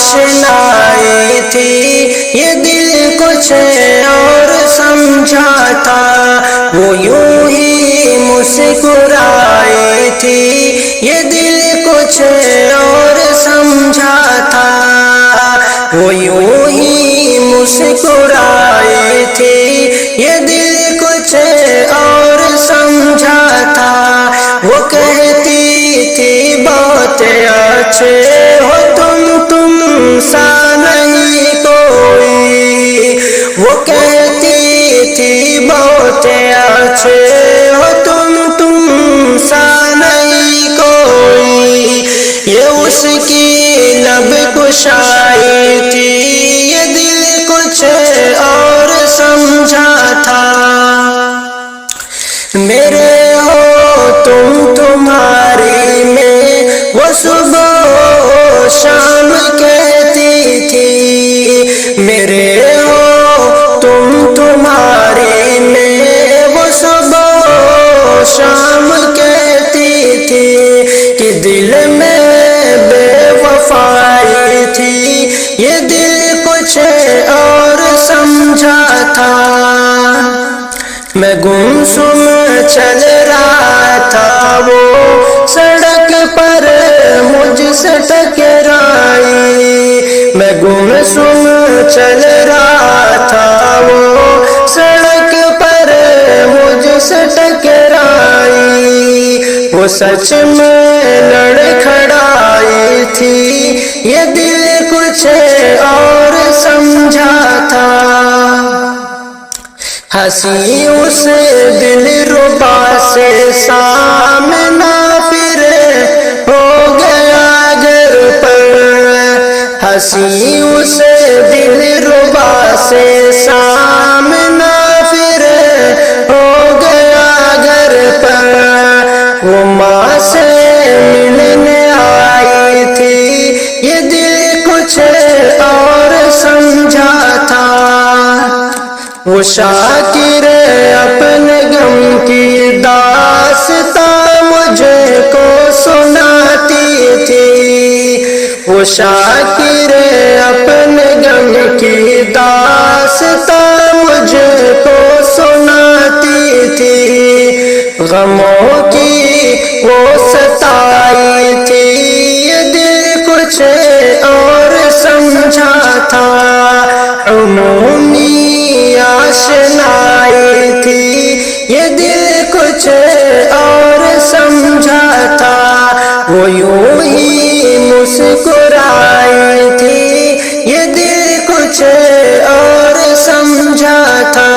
آشنائی تھی، یہ دل کچھ اور سمجھا تھا، وہ یوں ہی مسکرائی تھی، یہ دل کچھ اور سمجھا تھا، وہ یوں ہی مسکرائی تھی، یہ دل کچھ اور سمجھا تھا، وہ کہتی تھی بہت اچھے ہو تم سا نہیں کوئی، وہ کہتی تھی بہت اچھے ہو تم سا نہیں کوئی، یہ اس کی لب کشائی تھی، یہ دل کچھ اور سمجھا تھا، میرے ہو تمہاری میں وہ صبح و شام کہتی تھی، میرے ہو تمہاری میں وہ صبح و شام کہتی تھی، کہ دل میں بے وفائی تھی، یہ دل کچھ اور سمجھا تھا، میں گمسم چل رہا تھا، وہ سڑک پر مجھ سے ٹکرائی، میں گمسم چل رہا تھا، وہ سڑک پر مجھ سے ٹکرائی، وہ سچ میں لڑکھڑائی تھی، یہ دل کچھ اور سمجھا تھا، ہنسی اس دل ربا سے سامنا پھر ہو گیا گھر پر، ہنسی اس دل ربا سے سامنا پھر ہو گیا گھر پر، وہ ماں سے ملنے آئی تھی، یہ دل کچھ اور سمجھا تھا، وہ شاکر اپنے غم کی داستاں مجھ کو سناتی تھی، وہ شاکر اپنے غم کی داستاں مجھ کو سناتی تھی، غموں کی وہ ستائی تھی، یہ دل کچھ اور سمجھا تھا، عمومی آشنائی تھی، یہ دل کچھ اور سمجھا تھا، وہ یوں ہی مسکرائی تھی، یہ دل کچھ اور سمجھا تھا۔